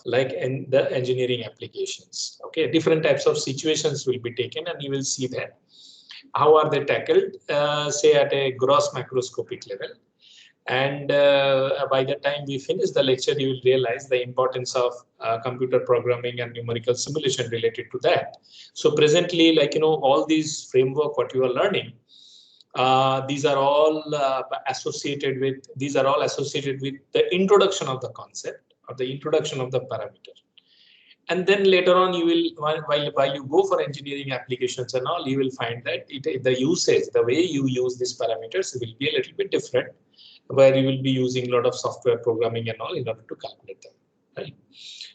like in the engineering applications. Okay, different types of situations will be taken, and you will see that how are they tackled, say at a gross macroscopic level. And by the time we finish the lecture, you will realize the importance of computer programming and numerical simulation related to that. So presently, like, all these framework, what you are learning, these are all associated with the introduction of the concept or the introduction of the parameter. And then later on, you will, while you go for engineering applications and all, you will find that the usage, the way you use these parameters will be a little bit different, where you will be using a lot of software programming and all in order to calculate them. Right?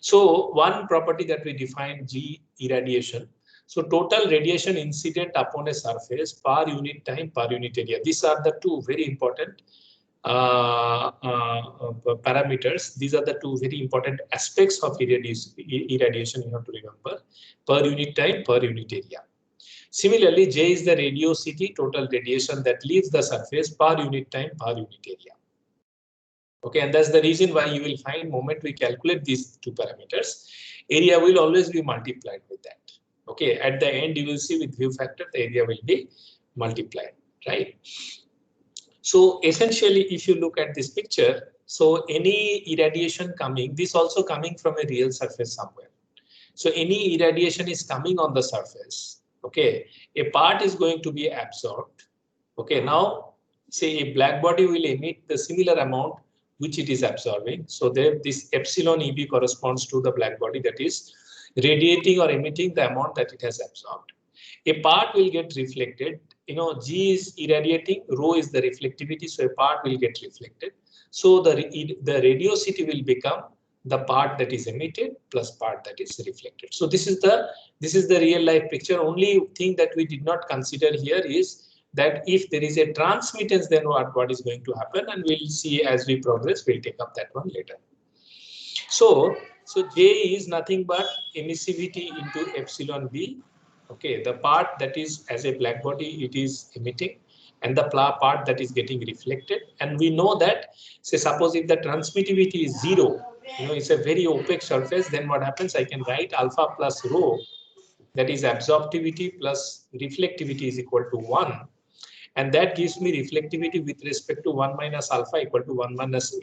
So one property that we define, G irradiation. So total radiation incident upon a surface per unit time per unit area. These are the two very important parameters. These are the two very important aspects of irradiation. You have to remember, per unit time per unit area. Similarly, J is the radiosity, total radiation that leaves the surface per unit time per unit area. Okay, and that's the reason why you will find moment we calculate these two parameters, area will always be multiplied with that. Okay, at the end you will see with view factor the area will be multiplied, right? So essentially, if you look at this picture, so any irradiation coming, this also coming from a real surface somewhere. So any irradiation is coming on the surface. Okay, a part is going to be absorbed. Okay, now say a black body will emit the similar amount which it is absorbing. So there, this epsilon EB corresponds to the black body that is radiating or emitting the amount that it has absorbed. A part will get reflected. G is irradiating, rho is the reflectivity, so a part will get reflected. So the radiosity will become the part that is emitted plus part that is reflected. So this is the real life picture. Only thing that we did not consider here is that if there is a transmittance, then what is going to happen, and we'll see as we progress. We'll take up that one later. So J is nothing but emissivity into epsilon B. Okay, the part that is as a black body, it is emitting, and the part that is getting reflected. And we know that, say, suppose if the transmittivity is 0, it's a very opaque surface, then what happens? I can write alpha plus rho, that is absorptivity plus reflectivity is equal to 1. And that gives me reflectivity with respect to 1 minus alpha equal to 1 minus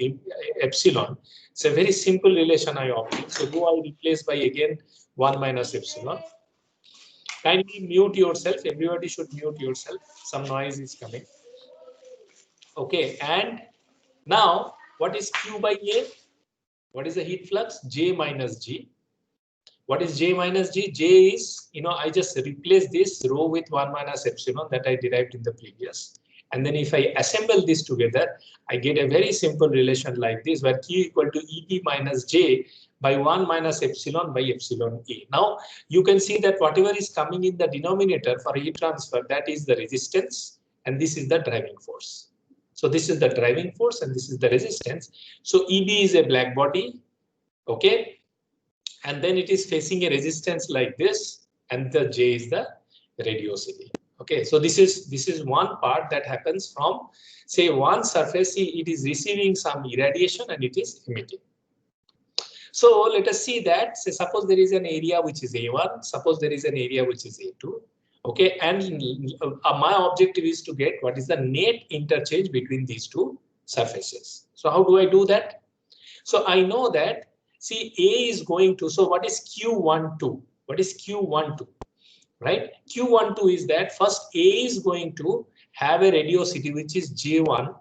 epsilon. It's a very simple relation I obtain. So do I replace by again 1 minus epsilon? Kindly mute yourself. Everybody should mute yourself. Some noise is coming. Okay, and now what is Q by A? What is the heat flux? J minus G. What is J minus G? J is, I just replace this rho with 1 minus epsilon that I derived in the previous. And then if I assemble this together, I get a very simple relation like this, where Q equal to EB minus J by 1 minus epsilon by epsilon A. Now, you can see that whatever is coming in the denominator for heat transfer, that is the resistance, and this is the driving force. So this is the driving force, and this is the resistance. So EB is a black body, okay? And then it is facing a resistance like this, and the J is the radiosity. Okay, so this is one part that happens from, say, one surface. It is receiving some irradiation and it is emitting. So let us see that, say, suppose there is an area which is A1, suppose there is an area which is A2. Okay, and my objective is to get what is the net interchange between these two surfaces. So how do I do that? So I know that, see, A is going to, so what is Q12? What is Q12? Right? Q12 is that first A is going to have a radiosity which is J1.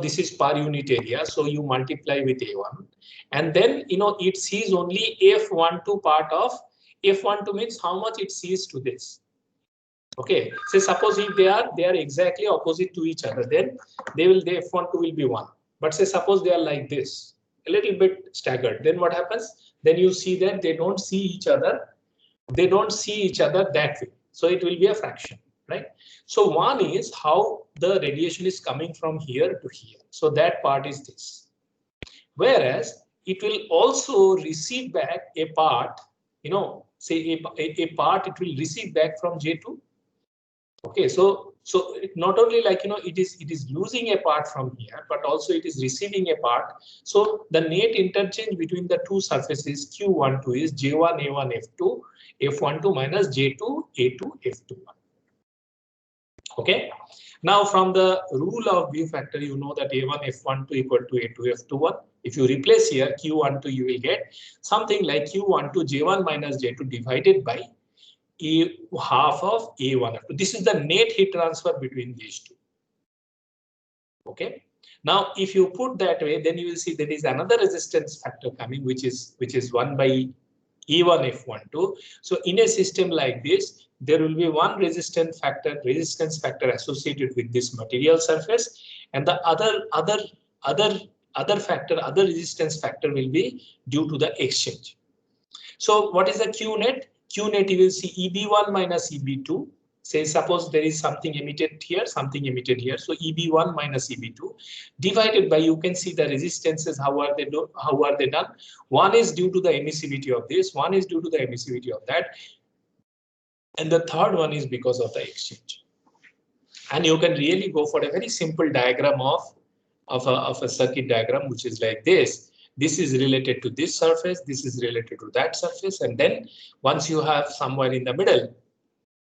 This is per unit area, so you multiply with A1. And then, it sees only F12 part of, F12 means how much it sees to this. Okay, so suppose if they are exactly opposite to each other, then the F12 will be 1. But say suppose they are like this, a little bit staggered, then what happens? Then you see that they don't see each other. They don't see each other that way. So it will be a fraction, right? So one is how the radiation is coming from here to here. So that part is this. Whereas it will also receive back a part, say a part it will receive back from J2. Okay, so it not only like it is losing a part from here, but also it is receiving a part. So the net interchange between the two surfaces Q12 is J1 A1 F12 minus J2 A2 F21. Okay. Now from the rule of view factor, you know that A1 F12 equal to A2 F21. If you replace here Q12, you will get something like Q12 J1 minus J2 divided by half of A1. This is the net heat transfer between these two. Okay. Now, if you put that way, then you will see there is another resistance factor coming, which is 1 by E1 F12. So in a system like this, there will be one resistance factor associated with this material surface, and the other resistance factor will be due to the exchange. So what is the Q net? Q net, you will see EB1 minus EB2. Say suppose there is something emitted here, something emitted here. So EB1 minus EB2 divided by, you can see the resistances, how are they done? One is due to the emissivity of this, one is due to the emissivity of that, and the third one is because of the exchange. And you can really go for a very simple diagram of a circuit diagram, which is like this. This is related to this surface, this is related to that surface, and then once you have somewhere in the middle,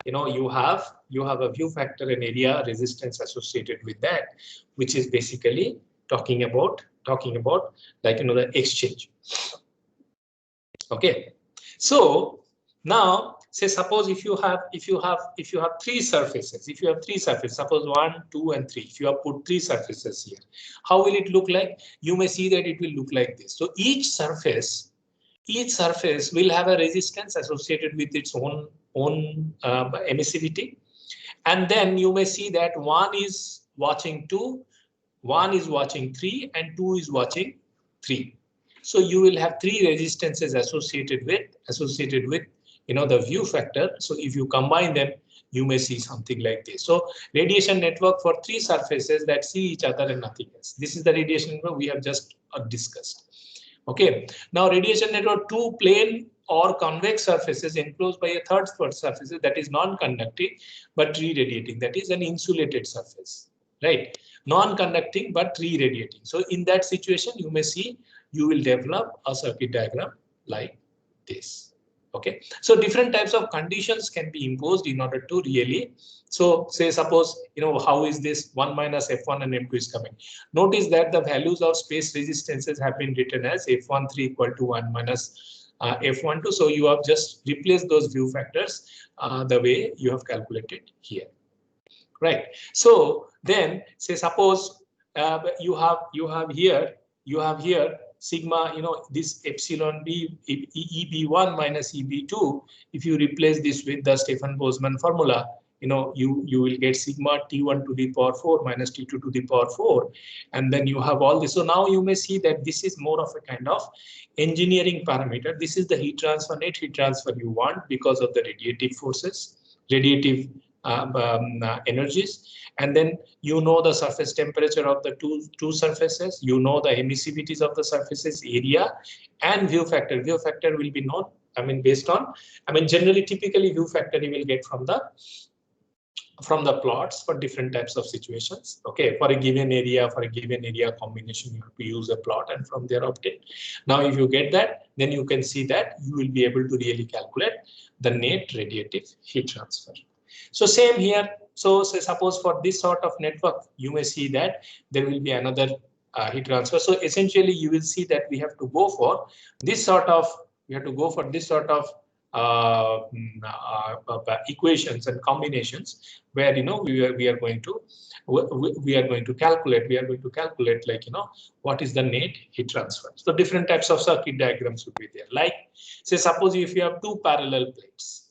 you have a view factor and area resistance associated with that, which is basically talking about like the exchange. Okay, so now say suppose if you have three surfaces, suppose 1, 2, and 3. If you have put three surfaces here, how will it look like? You may see that it will look like this. So each surface will have a resistance associated with its own emissivity, and then you may see that one is watching 2, one is watching 3, and 2 is watching 3. So you will have three resistances associated with the view factor. So if you combine them, you may see something like this. So radiation network for three surfaces that see each other and nothing else. This is the radiation network we have just discussed. Okay. Now radiation network, two plane or convex surfaces enclosed by a third surface that is non-conducting but re-radiating. That is an insulated surface, right? Non-conducting but re-radiating. So in that situation, you may see you will develop a circuit diagram like this. Okay, so different types of conditions can be imposed in order to really. So say suppose how is this 1 minus F1 and M2 is coming. Notice that the values of space resistances have been written as F13 equal to 1 minus F12. So you have just replaced those view factors the way you have calculated here. Right. So then say suppose you have here sigma, this epsilon b EB1 minus EB2. If you replace this with the Stefan-Boschmann formula, you will get sigma T1 to the power 4 minus T2 to the power 4, and then you have all this. So now you may see that this is more of a kind of engineering parameter. This is the heat transfer, net heat transfer you want because of the radiative forces, radiative energies, and then the surface temperature of the two surfaces, the emissivities of the surfaces, area, and view factor. View factor will be known, based on, generally typically view factor you will get from the plots for different types of situations. Okay, for a given area, combination, you have to use a plot and from there obtain. Now if you get that, then you can see that you will be able to really calculate the net radiative heat transfer. So same here. So say suppose for this sort of network, you may see that there will be another heat transfer. So essentially you will see that we have to go for this sort of equations and combinations where we are going to calculate like what is the net heat transfer. So different types of circuit diagrams would be there. Like say suppose if you have two parallel plates.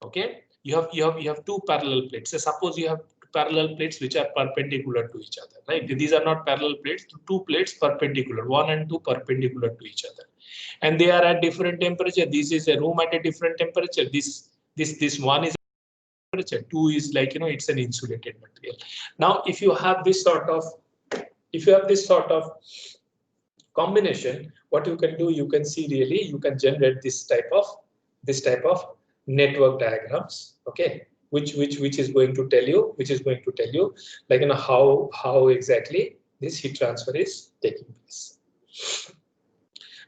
Okay, you have two parallel plates. So suppose you have parallel plates which are perpendicular to each other, right? These are not parallel plates, two plates perpendicular, 1 and 2 perpendicular to each other, and they are at different temperature. This is a room at a different temperature. This one is temperature, 2 is like it's an insulated material. Now if you have this sort of combination, what you can do, you can see really you can generate this type of network diagrams. Okay, which is going to tell you like how exactly this heat transfer is taking place.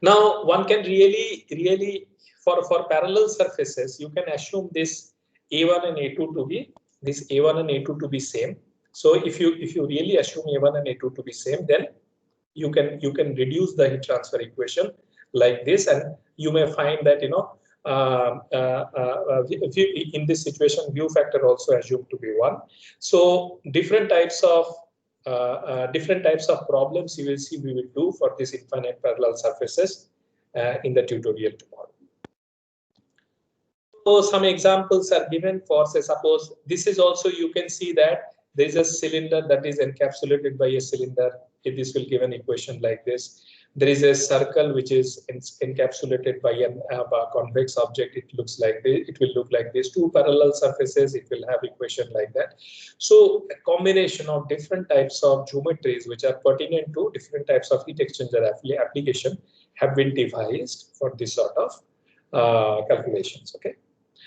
Now one can really for parallel surfaces, you can assume this A1 and A2 to be same. So if you really assume A1 and A2 to be same, then you can reduce the heat transfer equation like this, and you may find that in this situation view factor also assumed to be 1. So different types of problems you will see we will do for this infinite parallel surfaces in the tutorial tomorrow. So some examples are given for, say, suppose this is also, you can see that there is a cylinder that is encapsulated by a cylinder. This will give an equation like this. There is a circle which is encapsulated by a convex object. It looks like this. It will look like this. Two parallel surfaces. It will have equation like that. So a combination of different types of geometries which are pertinent to different types of heat exchanger application have been devised for this sort of calculations. Okay.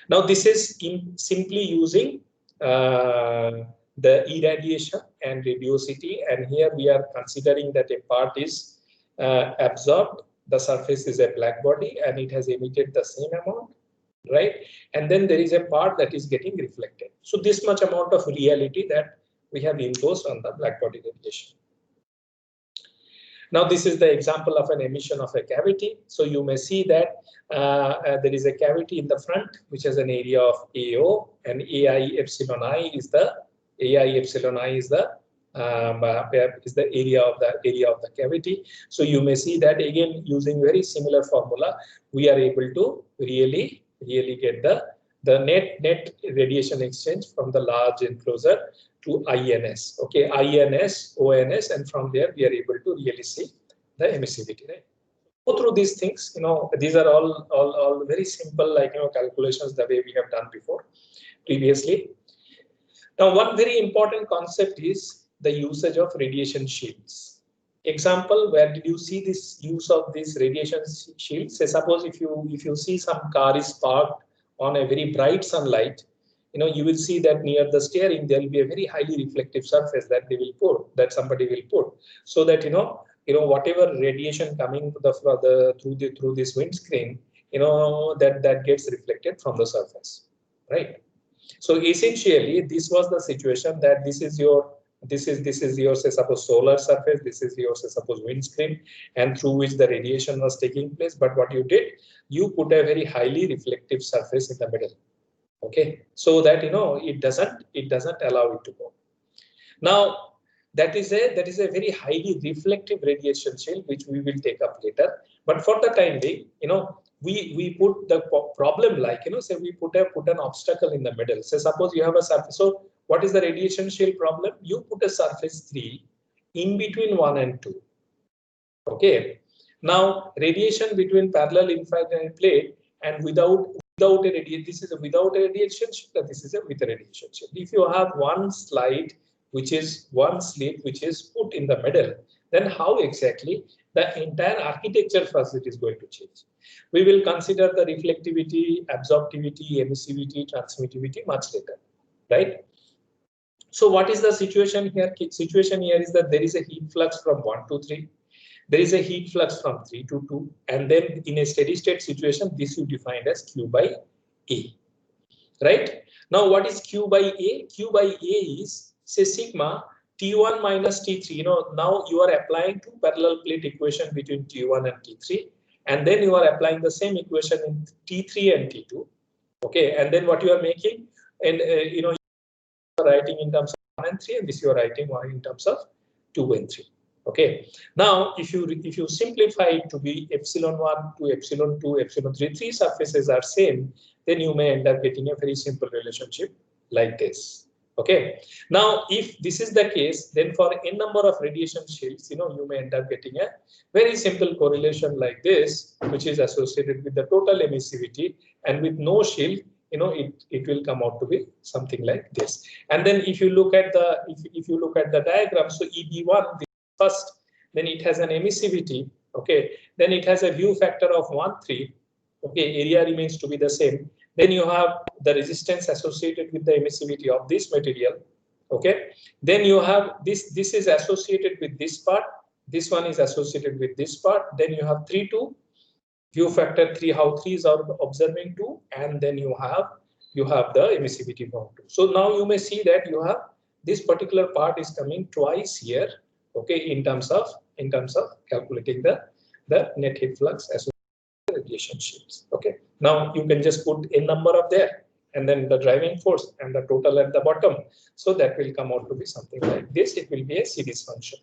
Now this is simply using the irradiation and radiosity, and here we are considering that a part is absorbed, the surface is a black body and it has emitted the same amount, right? And then there is a part that is getting reflected. So this much amount of reality that we have imposed on the black body radiation. Now this is the example of an emission of a cavity. So you may see that there is a cavity in the front which has an area of AO, and AI epsilon I is the area of the cavity. So you may see that again using very similar formula, we are able to really get the net radiation exchange from the large enclosure to INS. Okay, INS, ONS, and from there we are able to really see the emissivity. Right? Go through these things. These are all very simple, like calculations the way we have done previously. Now, one very important concept is the usage of radiation shields. Example, where did you see this use of these radiation shields? Say, suppose if you see some car is parked on a very bright sunlight, you will see that near the steering there will be a very highly reflective surface that somebody will put, so that whatever radiation coming through this windscreen, that gets reflected from the surface, right? So essentially, this was the situation that this is your say suppose solar surface, this is your say suppose windscreen, and through which the radiation was taking place. But what you did, you put a very highly reflective surface in the middle. Okay, so that it doesn't allow it to go. Now that is a very highly reflective radiation shield which we will take up later. But for the time being, we put the problem like say we put an obstacle in the middle. Say suppose you have a surface. So what is the radiation shield problem? You put a surface 3 in between 1 and 2. Okay. Now radiation between parallel infinite plate and without a radiation. This is a without a radiation shield. This is a with a radiation shield. If you have one slit which is put in the middle, then how exactly the entire architecture first it is going to change. We will consider the reflectivity, absorptivity, emissivity, transmittivity much later, right? So what is the situation here? Situation here is that there is a heat flux from 1 to 3. There is a heat flux from 3 to 2. And then in a steady state situation, this you defined as Q by A, right? Now, what is Q by A? Q by A is, say, sigma T1 minus T3. Now you are applying two parallel plate equation between T1 and T3. And then you are applying the same equation in T3 and T2. Okay. And then what you are making, and you are writing in terms of 1 and 3, and this you are writing in terms of 2 and 3. Okay. Now, if you simplify it to be epsilon 1 to epsilon 2, epsilon 3, three surfaces are same, then you may end up getting a very simple relationship like this. Okay. Now, if this is the case, then for n number of radiation shields, you may end up getting a very simple correlation like this, which is associated with the total emissivity, and with no shield, it will come out to be something like this. And then if you look at the diagram, so EB1 first, then it has an emissivity. Okay, then it has a view factor of 1,3. Okay, area remains to be the same. Then you have the resistance associated with the emissivity of this material. Okay. Then you have this is associated with this part. This one is associated with this part. Then you have 3, 2. View factor 3, how 3 is observing 2, and then you have the emissivity from 2. So now you may see that you have this particular part is coming twice here, okay, in terms of calculating the net heat flux associated with radiation shields. Okay, now you can just put a number up there and then the driving force and the total at the bottom. So that will come out to be something like this. It will be a series function.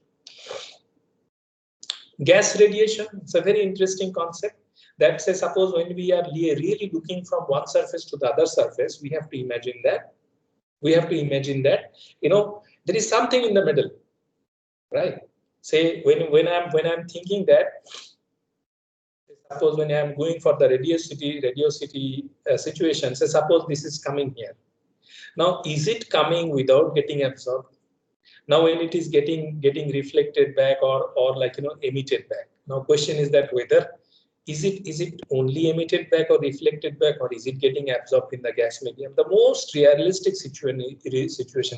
Gas radiation, it's a very interesting concept. That says, suppose when we are really looking from one surface to the other surface, we have to imagine that. You know, there is something in the middle, right? Say when I'm thinking that, suppose when I'm going for the radiosity situation, say suppose this is coming here. Now, is it coming without getting absorbed? Now, when it is getting reflected back or like, you know, emitted back. Now, question is that whether is it only emitted back or reflected back, or is it getting absorbed in the gas medium? The most realistic situation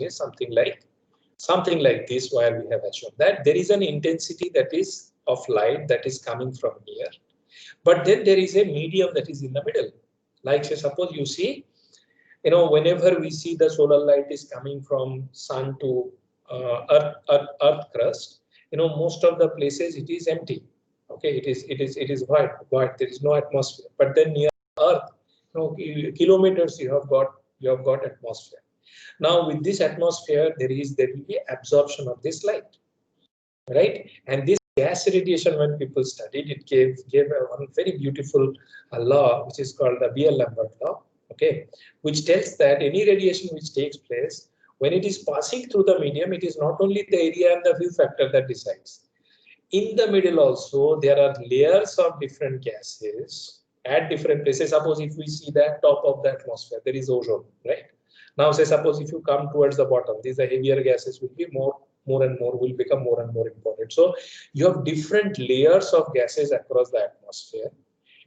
is something like this, where we have assumed that there is an intensity that is of light that is coming from here, but then there is a medium that is in the middle. Like, say, suppose you see, you know, whenever we see the solar light is coming from sun to earth crust, you know, most of the places it is empty. Okay, it is white. There is no atmosphere. But then near Earth, you know, kilometers you have got atmosphere. Now with this atmosphere, there will be absorption of this light, right? And this gas radiation, when people studied, it gave one very beautiful law, which is called the Beer-Lambert law. Okay, which tells that any radiation which takes place when it is passing through the medium, it is not only the area and the view factor that decides. In the middle also, there are layers of different gases at different places. Suppose if we see the top of the atmosphere, there is ozone, right? Now, say suppose if you come towards the bottom, these are heavier gases will be more and more will become more and more important. So you have different layers of gases across the atmosphere,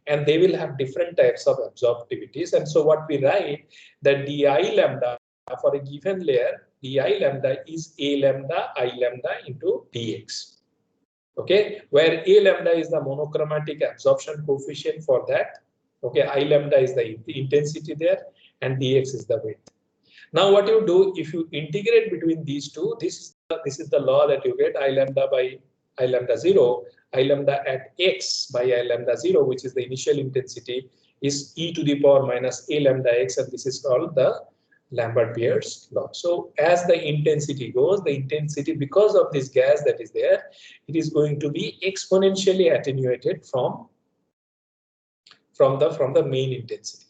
and they will have different types of absorptivities. And so what we write that di lambda for a given layer, di lambda is a lambda I lambda into dx. Okay, where a lambda is the monochromatic absorption coefficient for that. Okay, I lambda is the intensity there, and dx is the width. Now, what you do if you integrate between these two, this is the law that you get I lambda by I lambda 0, I lambda at x by I lambda 0, which is the initial intensity, is e to the power minus a lambda x, and this is called the Lambert-Beer's law. So as the intensity goes, the intensity, because of this gas that is there, it is going to be exponentially attenuated from the main intensity.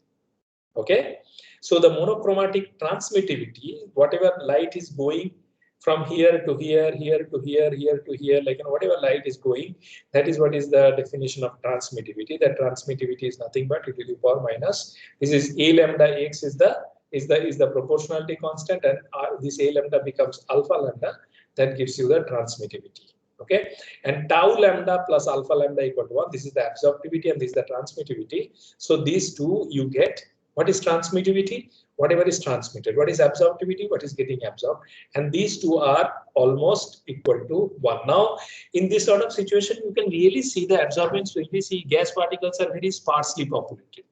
Okay, so the monochromatic transmittivity, whatever light is going from here to here, here to here, here to here, like, you know, whatever light is going, that is what is the definition of transmittivity. That transmittivity is nothing but e to the power minus, this is a lambda x is the proportionality constant, and this a lambda becomes alpha lambda, that gives you the transmittivity. Okay, and tau lambda plus alpha lambda equal to 1. This is the absorptivity and this is the transmittivity. So these two you get. What is transmittivity? Whatever is transmitted. What is absorptivity? What is getting absorbed? And these two are almost equal to 1. Now, in this sort of situation, you can really see the absorbance. When we see gas particles are very sparsely populated.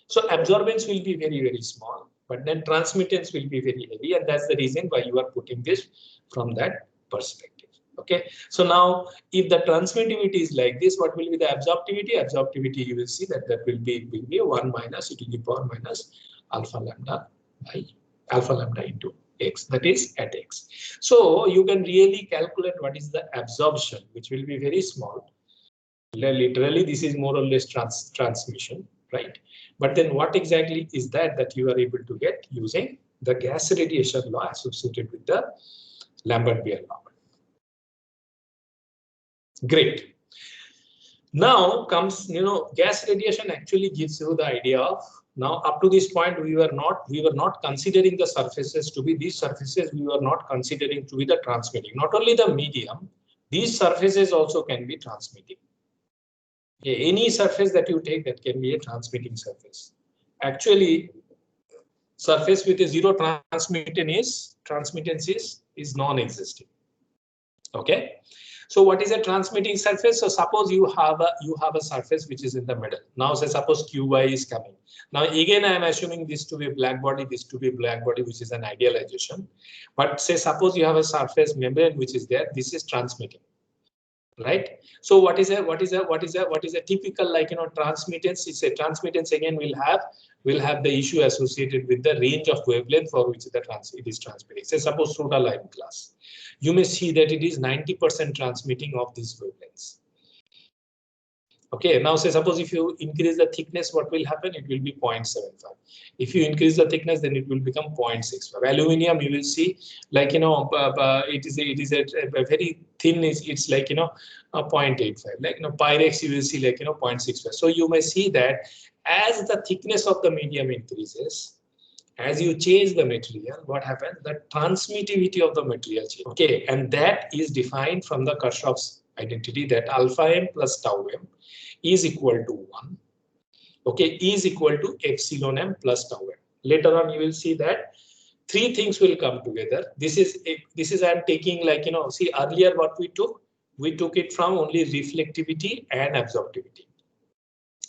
So absorbance will be very, very small, but then transmittance will be very heavy, and that's the reason why you are putting this from that perspective. Okay, so now if the transmittivity is like this, what will be the absorptivity? Absorptivity, you will see that will be 1 minus e to the power minus alpha lambda by alpha lambda into x, that is at x. So you can really calculate what is the absorption, which will be very small. Literally, this is more or less transmission, right? But then what exactly is that you are able to get using the gas radiation law associated with the Lambert-Beer law. Great. Now comes, you know, gas radiation actually gives you the idea of, now up to this point we were not considering the surfaces to be these surfaces, we were not considering to be the transmitting. Not only the medium, these surfaces also can be transmitting. Okay, any surface that you take, that can be a transmitting surface. Actually, surface with a zero transmittance is non-existing. Okay. So what is a transmitting surface? So suppose you have a surface which is in the middle. Now say suppose Qy is coming. Now again I am assuming this to be a black body, this to be a black body, which is an idealization. But say suppose you have a surface membrane which is there. This is transmitting, right? So what is a typical, like, transmittance? It's a transmittance again will have the issue associated with the range of wavelength for which it is transmitting. Say suppose soda lime glass. You may see that it is 90% transmitting of these wavelengths. Okay, now say suppose if you increase the thickness, what will happen? It will be 0.75. If you increase the thickness, then it will become 0.65. Aluminium, you will see, like, it is a very thin. It's like, 0.85. Like, Pyrex, you will see like, 0.65. So you may see that as the thickness of the medium increases, as you change the material, what happens? The transmittivity of the material changes. Okay, and that is defined from the Kirchhoff's identity, that alpha m plus tau m is equal to 1. Okay, is equal to epsilon m plus tau m. Later on, you will see that three things will come together. This is I'm taking, like, see earlier what we took it from only reflectivity and absorptivity.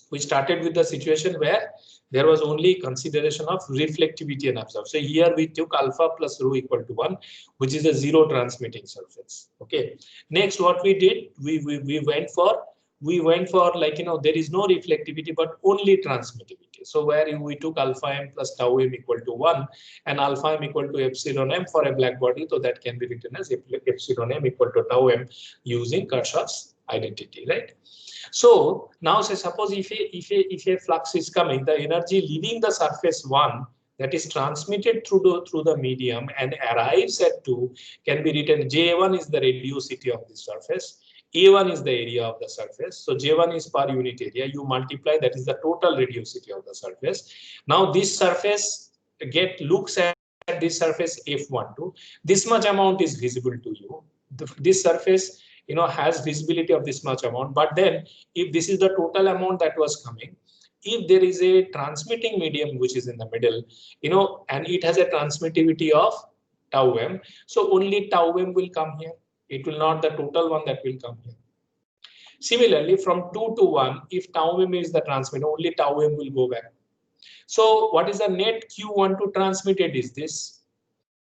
We started with the situation where there was only consideration of reflectivity and absorption. So here we took alpha plus rho equal to 1, which is a zero transmitting surface. Okay. Next, what we did, we went for like, there is no reflectivity but only transmittivity. So where we took alpha m plus tau m equal to 1 and alpha m equal to epsilon m for a black body, so that can be written as epsilon m equal to tau m using Kirchhoff's identity, right? So now say suppose if a flux is coming, the energy leaving the surface 1, that is transmitted through the medium and arrives at 2, can be written J1 is the radiosity of the surface, A1 is the area of the surface. So J1 is per unit area. You multiply, that is the total radiosity of the surface. Now this surface looks at this surface F12. This much amount is visible to you. This surface, has visibility of this much amount. But then if this is the total amount that was coming, if there is a transmitting medium which is in the middle, and it has a transmittivity of tau m, so only tau m will come here. It will not the total one that will come here. Similarly, from 2 to 1, if tau m is the transmitter, only tau m will go back. So what is the net Q1 to transmitted is this.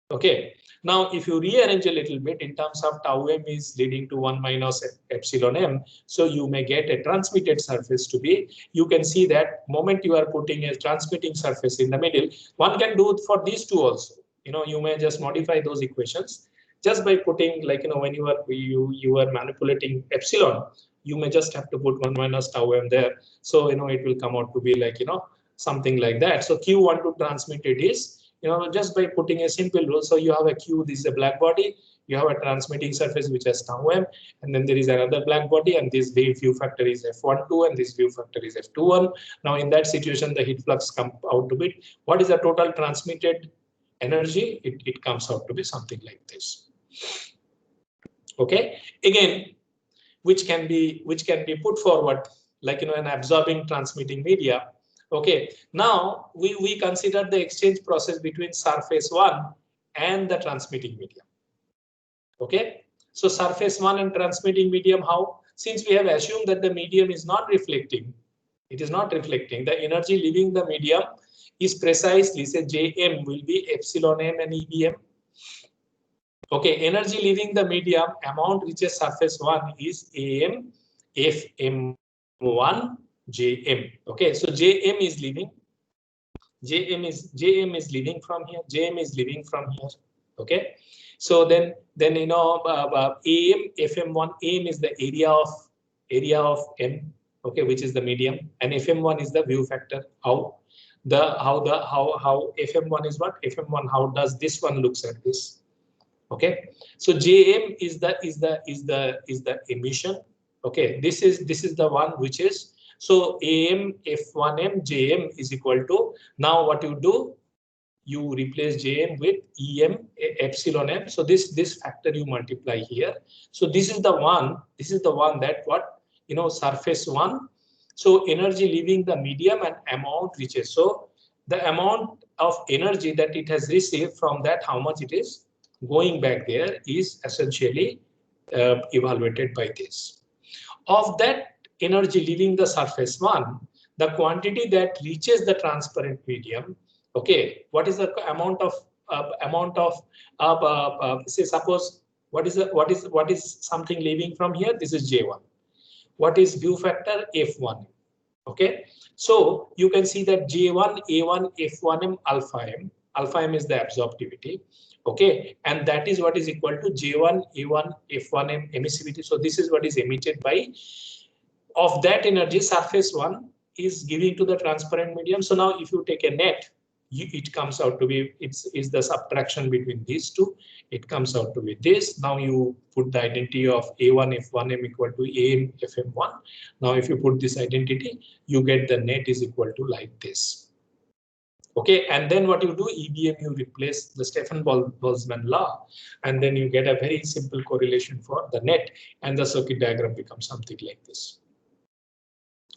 Okay. Now, if you rearrange a little bit in terms of tau m is leading to 1 minus epsilon m, so you may get a transmitted surface to be, you can see that moment you are putting a transmitting surface in the middle, one can do it for these two also. You may just modify those equations just by putting, like, when you are manipulating epsilon, you may just have to put 1 minus tau m there. So, it will come out to be like, something like that. So Q1 to transmitted is, just by putting a simple rule. So you have a Q, this is a black body, you have a transmitting surface which has tau m, and then there is another black body, and this view factor is F12 and this view factor is F21. Now in that situation, the heat flux comes out to be, what is the total transmitted energy? It comes out to be something like this. Okay, again, which can be put forward, like, an absorbing transmitting media. Okay, now we consider the exchange process between surface 1 and the transmitting medium. Okay, so surface 1 and transmitting medium, how? Since we have assumed that the medium is not reflecting, it is not reflecting, the energy leaving the medium is precisely, say, Jm will be epsilon m and EBM. Okay, energy leaving the medium amount reaches surface 1 is Am Fm1 Jm. Okay, so Jm is leaving. Jm is leaving from here. Jm is leaving from here. Okay, so then Am Fm1 Am is the area of M. Okay, which is the medium, and Fm1 is the view factor. How Fm1 is what? Fm1, how does this one looks at this? Okay, so Jm is the emission. Okay, this is the one which is, so Am F1m Jm is equal to, now what you do, you replace Jm with Em epsilon m. So this factor you multiply here. So this is the one that what, surface 1. So energy leaving the medium and amount reaches. So the amount of energy that it has received, from that how much it is going back there is essentially evaluated by this. Of that energy leaving the surface 1, the quantity that reaches the transparent medium, okay, what is the amount of say suppose what is something leaving from here? This is J1. What is view factor? F1. Okay, so you can see that J1, A1, F1m, alpha m is the absorptivity. Okay, and that is what is equal to J1, A1, F1m emissivity. So this is what is emitted by, of that energy, surface 1 is giving to the transparent medium. So now if you take a net, it comes out to be, it's the subtraction between these two. It comes out to be this. Now you put the identity of A1 F1m equal to AM FM1. Now if you put this identity, you get the net is equal to like this. Okay, and then what you do, EBM, you replace the Stefan-Boltzmann law, and then you get a very simple correlation for the net, and the circuit diagram becomes something like this.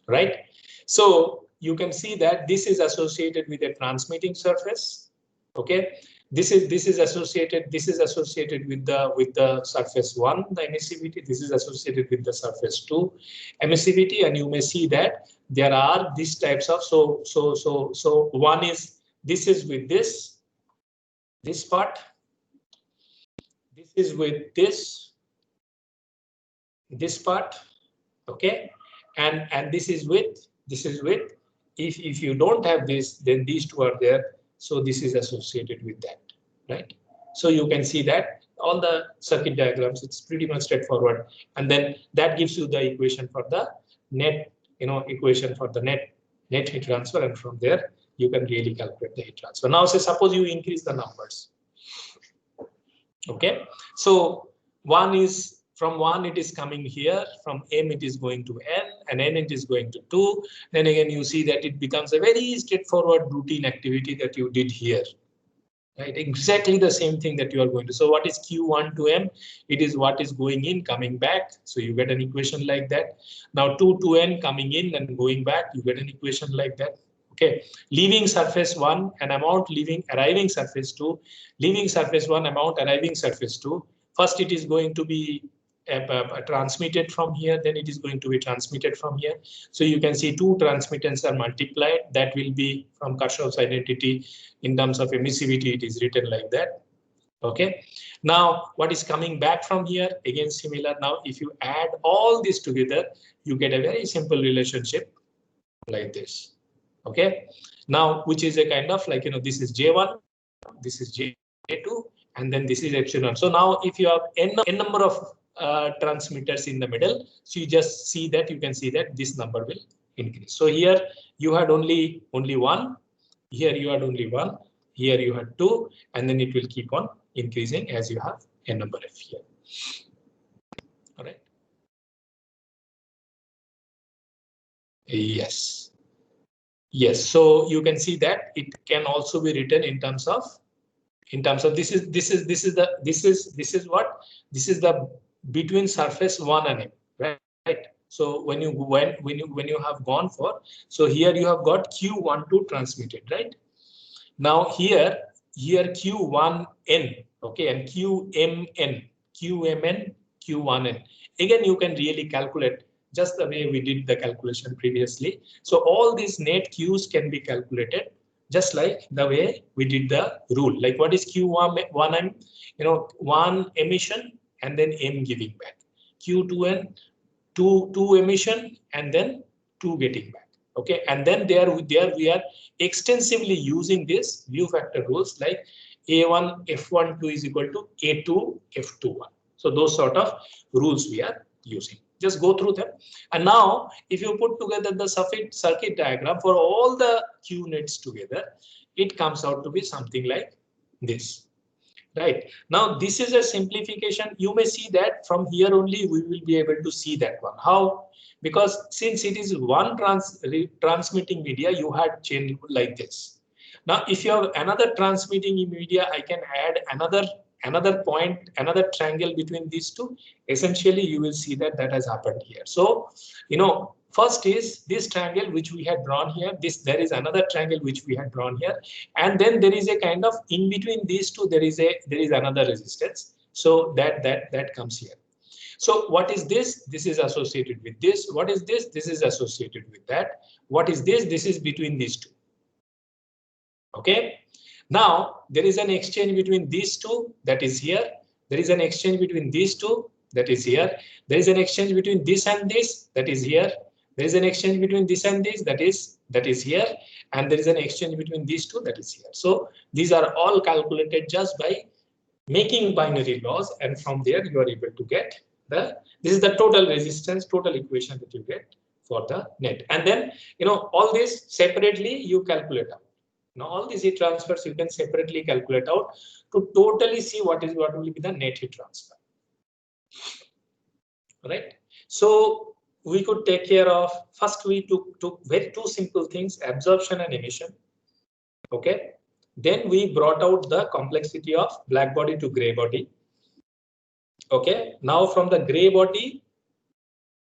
Right? So you can see that this is associated with a transmitting surface. Okay, this is associated with the surface 1, the emissivity. This is associated with the surface 2 emissivity, and you may see that there are these types of, so one is, this is with this part, this is with this part, okay, and this is with, if you don't have this, then these two are there, so this is associated with that, right? So you can see that all the circuit diagrams, it's pretty much straightforward, and then that gives you the equation for the net, equation for the net heat transfer, and from there you can really calculate the heat transfer. Now say suppose you increase the numbers. Okay, so from 1 it is coming here, from M it is going to N, and N it is going to 2. Then again you see that it becomes a very straightforward routine activity that you did here. Right, exactly the same thing that you are going to. So what is Q1 to M? It is what is going in, coming back. So you get an equation like that. Now 2 to N, coming in and going back, you get an equation like that. Okay, leaving surface 1, an amount arriving surface 2, leaving surface 1, amount arriving surface 2. First it is going to be transmitted from here, then it is going to be transmitted from here. So you can see 2 transmittance are multiplied. That will be from Kirchhoff's identity in terms of emissivity. It is written like that. Okay. Now what is coming back from here? Again similar. Now if you add all this together, you get a very simple relationship like this. Okay. Now which is a kind of like, this is J1, this is J2, and then this is epsilon. So now if you have n number of transmitters in the middle, so you just see that, you can see that this number will increase. So here you had only 1, here you had only 1, here you had 2, and then it will keep on increasing as you have n number of here. All right. Yes. So you can see that it can also be written in terms of this is the between surface 1 and M, right? So when you have gone for, so here you have got Q12 transmitted, right? Now here Q1N, okay, and QMN, Q1N. Again, you can really calculate just the way we did the calculation previously. So all these net Qs can be calculated just like the way we did the rule. Like what is Q1M? 1 emission and then M giving back. Q2N, 2 emission and then 2 getting back. Okay, and then there we are extensively using this view factor rules like A1 F12 is equal to A2 F21. So those sort of rules we are using. Just go through them. And now if you put together the circuit diagram for all the Q nets together, it comes out to be something like this. Right. Now this is a simplification. You may see that from here only we will be able to see that one. How? Because since it is one transmitting media, you had chain like this. Now if you have another transmitting media, I can add another point, another triangle between these two. Essentially you will see that has happened here. So First is this triangle which we had drawn here. There is another triangle which we had drawn here, and then there is a kind of in between these two there is another resistance. So that comes here. So what is this? This is associated with this. What is this? This is associated with that. What is this? This is between these two. Okay. Now there is an exchange between these two, that is here. There is an exchange between these two, that is here. There is an exchange between this and this, that is here. There is an exchange between this and this, that is here. And there is an exchange between these two, that is here. So these are all calculated just by making binary laws, and from there you are able to get this is the total resistance, total equation that you get for the net. And then all this separately you calculate out. Now all these heat transfers you can separately calculate out to totally see what will be the net heat transfer. Right. So we could take care of, first we took two simple things, absorption and emission. Okay. Then we brought out the complexity of black body to gray body. Okay. Now from the gray body,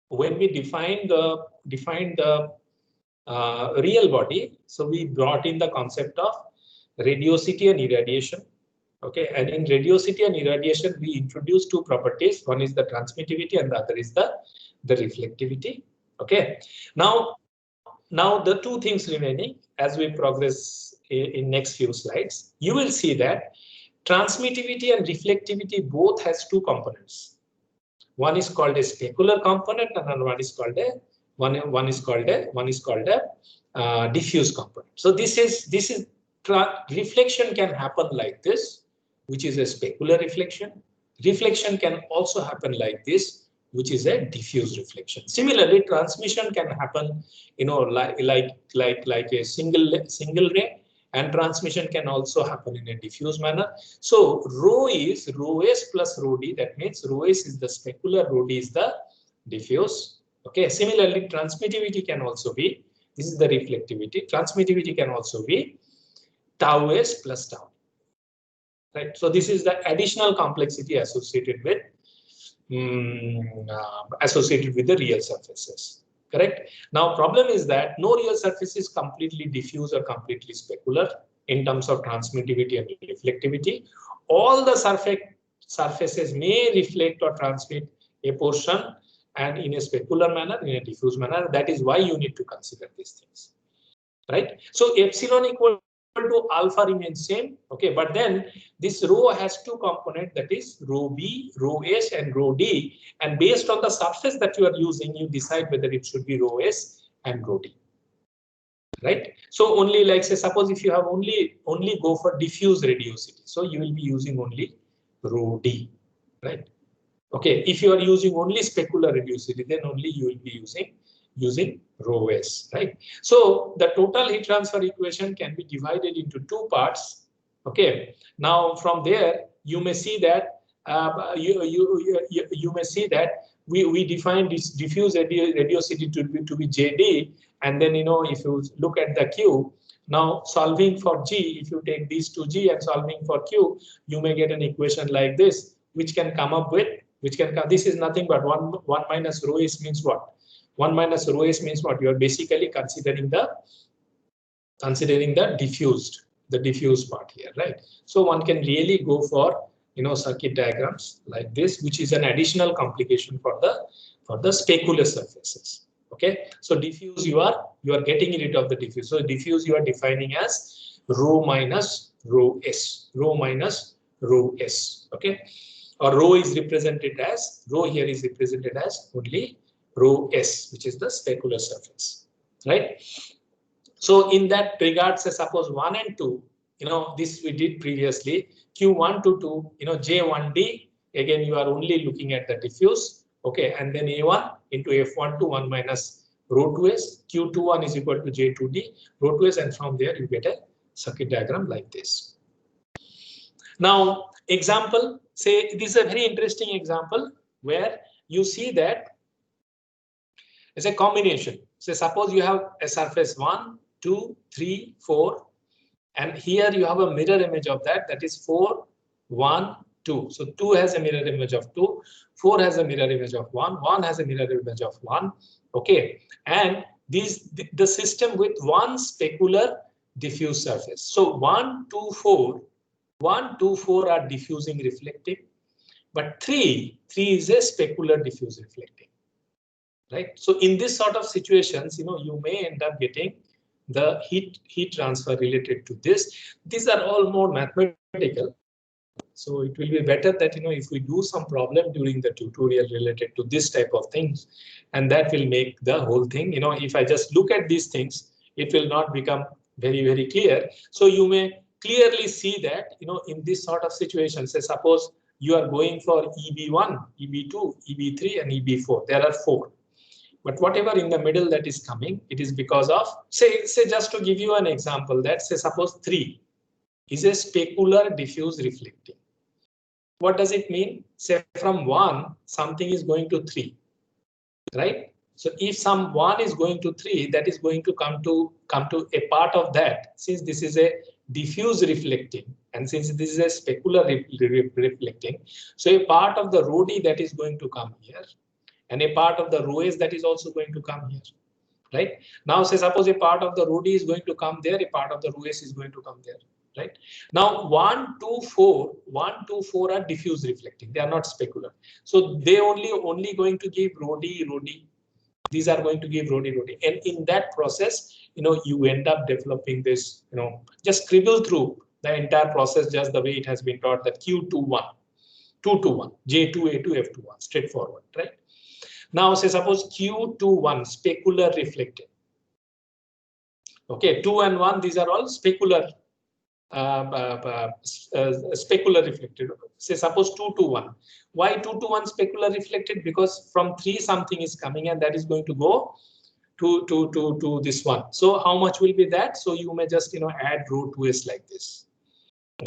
when we defined the real body, so we brought in the concept of radiosity and irradiation. Okay, and in radiosity and irradiation, we introduced two properties. One is the transmittivity and the other is the reflectivity. Okay, now the two things remaining as we progress in next few slides, you will see that transmittivity and reflectivity both has two components. One is called a specular component, and another one is called a diffuse component. So this is reflection can happen like this, which is a specular reflection. Reflection can also happen like this, which is a diffuse reflection. Similarly, transmission can happen, like a single ray, and transmission can also happen in a diffuse manner. So rho is rho s plus rho d. That means rho s is the specular, rho d is the diffuse. Okay. Similarly, transmittivity can also be, this is the reflectivity. Transmittivity can also be tau s plus tau. Right. So this is the additional complexity associated with the real surfaces. Correct. Now problem is that no real surface is completely diffuse or completely specular in terms of transmittivity and reflectivity. All the surfaces may reflect or transmit a portion, and in a specular manner, in a diffuse manner. That is why you need to consider these things. Right. So epsilon equal to alpha remains same. Okay, but then this rho has two components, that is rho b, rho s, and rho d. And based on the surface that you are using, you decide whether it should be rho s and rho d. Right. So only, like say, suppose if you have only go for diffuse radiosity, so you will be using only rho d. Right. Okay. If you are using only specular radiosity, then only you will be using rho s, right? So the total heat transfer equation can be divided into two parts. Okay. Now from there you may see that you may see that we define this diffuse radiosity to be JD, and then if you look at the Q, now solving for G, if you take these two G and solving for Q, you may get an equation like this, which can come up with this is nothing but 1 minus rho s means what? 1 minus rho s means what? You are basically considering the diffused part here, right? So one can really go for circuit diagrams like this, which is an additional complication for the specular surfaces. Okay, so diffuse you are getting rid of the diffuse. So diffuse you are defining as rho minus rho s, okay, or rho is represented as here is represented as only rho s, which is the specular surface, right? So in that regards, say suppose 1 and 2, this we did previously, Q1 to 2, J1D, again you are only looking at the diffuse, okay, and then A1 into F1 to 1 minus rho 2s, Q21 is equal to J2D, rho 2s, and from there you get a circuit diagram like this. Now, example, say this is a very interesting example where you see that it's a combination. So suppose you have a surface 1, 2, 3, 4, and here you have a mirror image of that. That is 4, 1, 2. So 2 has a mirror image of 2, 4 has a mirror image of 1, 1 has a mirror image of 1. Okay, and the system with one specular diffuse surface. So 1, 2, 4, 1, 2, 4 are diffusing reflecting, but 3 is a specular diffuse reflecting. Right. So in this sort of situations, you may end up getting the heat transfer related to this. These are all more mathematical. So it will be better that, if we do some problem during the tutorial related to this type of things, and that will make the whole thing, if I just look at these things, it will not become very, very clear. So you may clearly see that, in this sort of situation, say suppose you are going for EB1, EB2, EB3, and EB4. There are 4. But whatever in the middle that is coming, it is because of, say just to give you an example, that say suppose 3 is a specular diffuse reflecting. What does it mean? Say from 1, something is going to 3, right? So if some 1 is going to 3, that is going to come to a part of that. Since this is a diffuse reflecting, and since this is a specular reflecting, so a part of the rho d that is going to come here, and a part of the rho s that is also going to come here, right? Now say suppose a part of the rho d is going to come there, a part of the rho s is going to come there. Right now, 1, 2, 4 are diffuse reflecting. They are not specular. So they only going to give rho d. These are going to give rho d. And in that process, you end up developing this, just scribble through the entire process just the way it has been taught, that Q21, 2 to 1, J2, A2, F21, straightforward, right? Now say suppose Q21, specular reflected. Okay, 2 and 1, these are all specular. Specular reflected. Say suppose 2 to 1. Why 2 to 1 specular reflected? Because from 3 something is coming, and that is going to go to this one. So how much will be that? So you may just add rho 2s like this,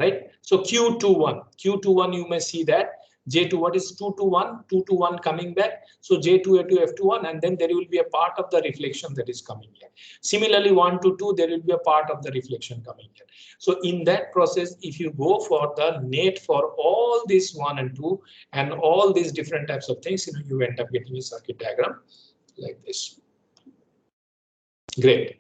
right? So Q21 you may see that J2, what is 2 to 1? 2 to 1 coming back. So J2, A2, F21, and then there will be a part of the reflection that is coming here. Similarly, 1 to 2, there will be a part of the reflection coming here. So in that process, if you go for the net for all these 1 and 2 and all these different types of things, you end up getting a circuit diagram like this. Great.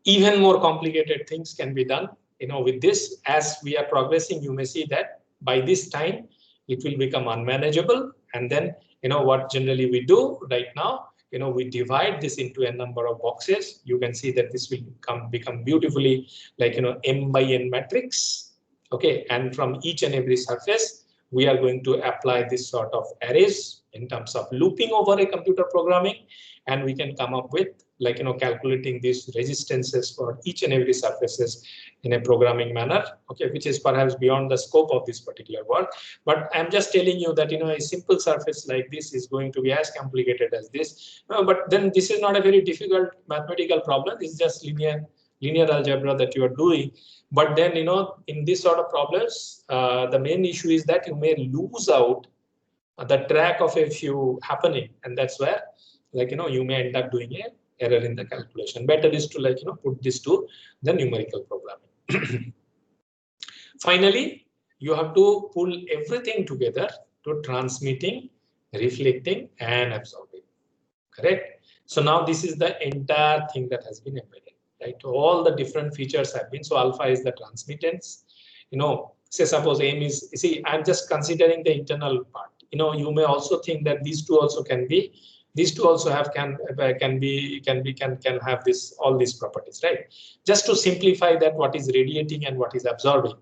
Even more complicated things can be done. With this, as we are progressing, you may see that by this time, it will become unmanageable. And then, what generally we do right now, we divide this into a number of boxes. You can see that this will become beautifully like, M by N matrix. Okay. And from each and every surface, we are going to apply this sort of arrays in terms of looping over a computer programming. And we can come up with like, calculating these resistances for each and every surfaces in a programming manner, okay, which is perhaps beyond the scope of this particular work. But I'm just telling you that, a simple surface like this is going to be as complicated as this. But then this is not a very difficult mathematical problem. It's just linear algebra that you are doing. But then, in this sort of problems, the main issue is that you may lose out the track of a few happening. And that's where, like, you may end up doing a error in the calculation. Better is to like, put this to the numerical programming. Finally, you have to pull everything together to transmitting, reflecting, and absorbing. Correct? So now this is the entire thing that has been embedded, right? All the different features have been. So alpha is the transmittance. Say suppose M is, see, I'm just considering the internal part. You may also think that these two also can be. These two also have can have this all these properties, right? Just to simplify that, what is radiating and what is absorbing.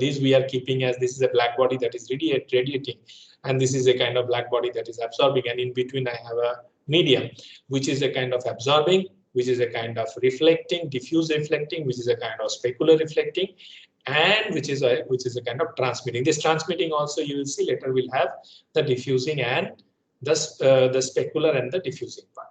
These we are keeping as this is a black body that is radiating, and this is a kind of black body that is absorbing, and in between I have a medium, which is a kind of absorbing, which is a kind of reflecting, diffuse reflecting, which is a kind of specular reflecting, and which is a kind of transmitting. This transmitting also you will see later will have the diffusing and the specular and the diffusing part.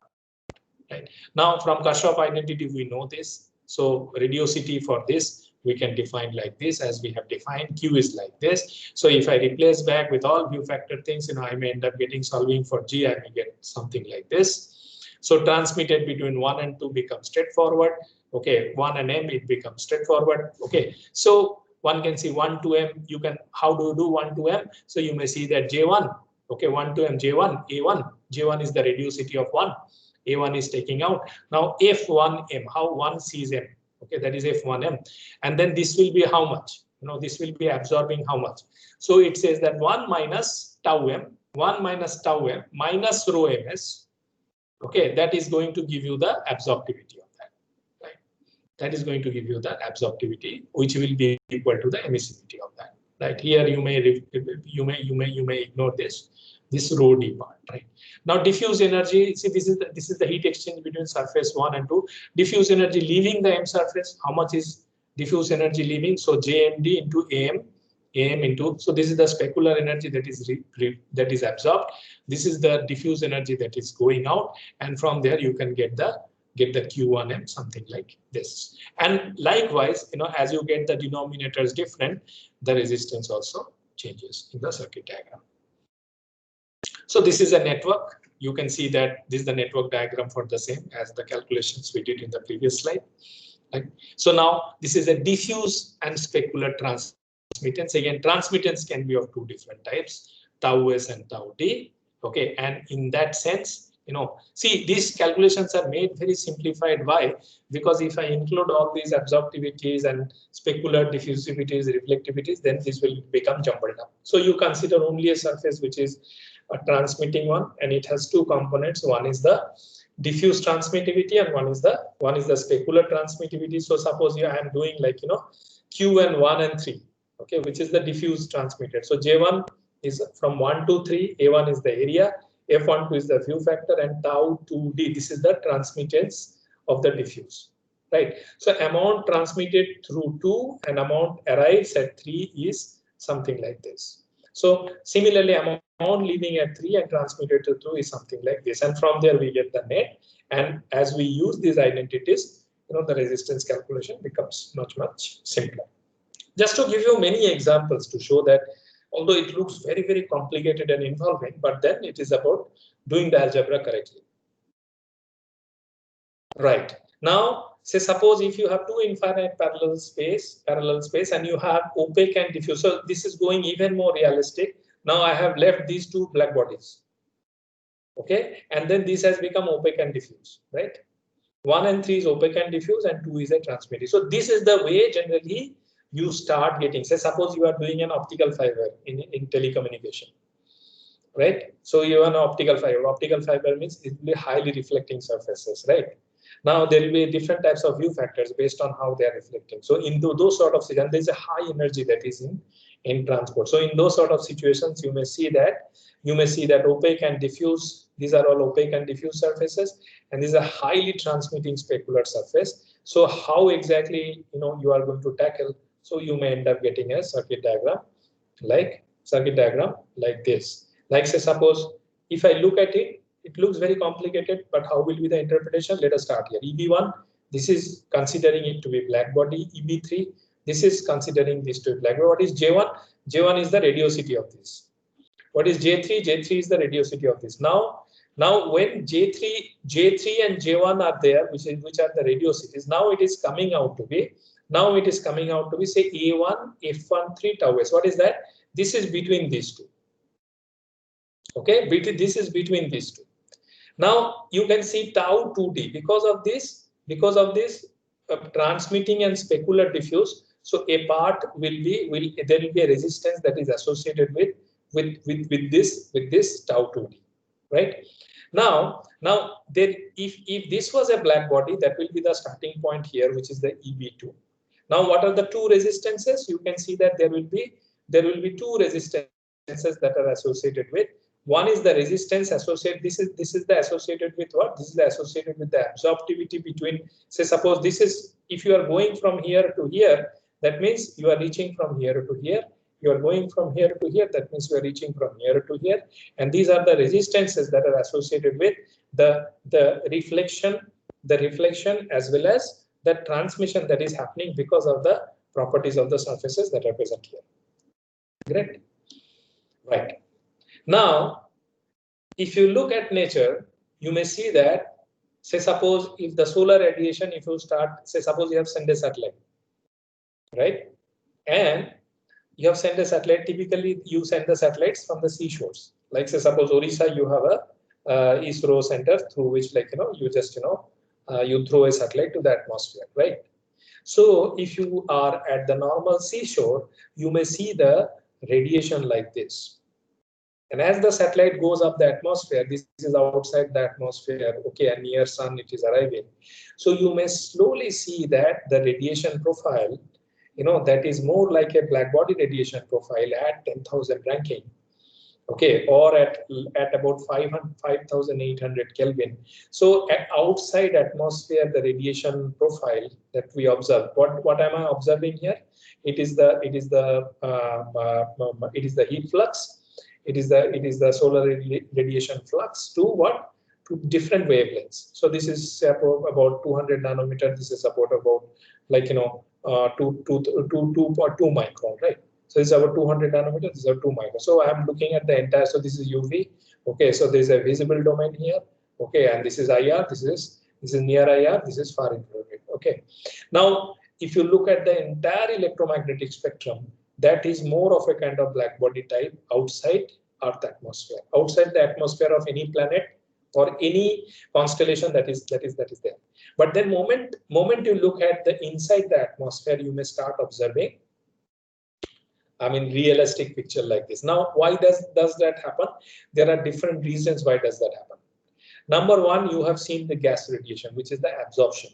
Right now, from Kirchhoff identity, we know this. So radiosity for this we can define like this, as we have defined. Q is like this. So if I replace back with all view factor things, I may end up getting solving for G. I may get something like this. So transmitted between 1 and 2 becomes straightforward. Okay, 1 and M, it becomes straightforward. Okay, so One can see 1 to m. You can, how do you do 1 to m? So you may see that J1, okay, 1 to m, J1, A1. J1 is the radiosity of 1. A1 is taking out. Now F1m, how 1 sees m. Okay, that is F1m. And then this will be how much? This will be absorbing how much? So it says that 1 minus tau m, 1 minus tau m minus rho ms. Okay, that is going to give you the absorptivity of that. Right? That is going to give you the absorptivity, which will be equal to the emissivity of that. Right here, you may ignore this rho d part. Right now, diffuse energy. See, this is the heat exchange between surface 1 and 2. Diffuse energy leaving the m surface. How much is diffuse energy leaving? So JMD into AM into, so this is the specular energy that is absorbed. This is the diffuse energy that is going out, and from there you can get the Q1m, something like this. And likewise, as you get the denominators different, the resistance also changes in the circuit diagram. So this is a network. You can see that this is the network diagram for the same as the calculations we did in the previous slide. Right? So now this is a diffuse and specular transmittance. Again, transmittance can be of two different types, tau s and tau d. Okay, and in that sense, see, these calculations are made very simplified. Why? Because if I include all these absorptivities and specular diffusivities, reflectivities, then this will become jumbled up. So you consider only a surface which is a transmitting one, and it has two components. One is the diffuse transmittivity, and one is the specular transmittivity. So suppose I am doing like Q and 1 and 3, okay, which is the diffuse transmitted. So J1 is from 1 to 3, A1 is the area, F12 is the view factor, and tau 2d, this is the transmittance of the diffuse, right? So amount transmitted through 2 and amount arrives at 3 is something like this. So similarly, amount leaving at 3 and transmitted to 2 is something like this, and from there we get the net. And as we use these identities, the resistance calculation becomes much simpler. Just to give you many examples to show that although it looks very, very complicated and involving, but then it is about doing the algebra correctly. Right. Now, say suppose if you have two infinite parallel space, and you have opaque and diffuse. So this is going even more realistic. Now I have left these two black bodies. Okay, and then this has become opaque and diffuse, right? 1 and 3 is opaque and diffuse, and 2 is a transmitting. So this is the way generally you start getting. Say suppose you are doing an optical fiber in telecommunication, right? So you have an optical fiber. Optical fiber means it will be highly reflecting surfaces, right? Now there will be different types of view factors based on how they are reflecting. So into those sort of situations, there is a high energy that is in transport. So in those sort of situations, you may see that opaque and diffuse, these are all opaque and diffuse surfaces, and this is a highly transmitting specular surface. So how exactly you are going to tackle? So you may end up getting a circuit diagram like this. Like say suppose if I look at it, it looks very complicated, but how will be the interpretation? Let us start here. EB1, this is considering it to be black body. EB3, this is considering this to be black body. What is J1? J1 is the radiosity of this. What is J3? J3 is the radiosity of this. Now when J3 and J1 are there, which are the radiosities, now it is coming out to be say A1, F13 tau s. What is that? This is between these two. Okay, this is between these two. Now you can see tau 2d because of this transmitting and specular diffuse. So a part there will be a resistance that is associated with this tau 2d, right? Now there, if this was a black body, that will be the starting point here, which is the EB2. Now what are the two resistances? You can see that there will be two resistances that are associated with. One is the resistance associated. This is the associated with what? This is the associated with the absorptivity between. Say suppose this is, if you are going from here to here, that means you are reaching from here to here. You are going from here to here. That means you are reaching from here to here. And these are the resistances that are associated with the reflection as well as the transmission that is happening because of the properties of the surfaces that are present here. Great. Right. Now, if you look at nature, you may see that, say suppose if the solar radiation, if you start, say suppose you have sent a satellite, right? And you have sent a satellite. Typically, you send the satellites from the seashores. Like say, suppose Orissa, you have a ISRO center through which, like you just you throw a satellite to the atmosphere, right? So if you are at the normal seashore, you may see the radiation like this. And as the satellite goes up the atmosphere, this is outside the atmosphere, okay, and near sun it is arriving. So you may slowly see that the radiation profile, that is more like a black body radiation profile at 10,000 ranking, okay, or at about 5,800 Kelvin. So at outside atmosphere, the radiation profile that we observe. What am I observing here? It is the heat flux. It is the solar radiation flux to what? To different wavelengths. So this is about 200 nanometer. This is about like 2 micron, right? So this is about 200 nanometers, this is 2 micron. So I'm looking at the entire, so this is UV. Okay, so there's a visible domain here. Okay, and this is IR, this is near IR, this is far infrared. Okay. Now, if you look at the entire electromagnetic spectrum, that is more of a kind of black body type outside Earth atmosphere, outside the atmosphere of any planet or any constellation that is there. But then moment you look at the inside the atmosphere, you may start observing, I mean, realistic picture like this. Now, why does that happen? There are different reasons why does that happen. Number one, you have seen the gas radiation, which is the absorption.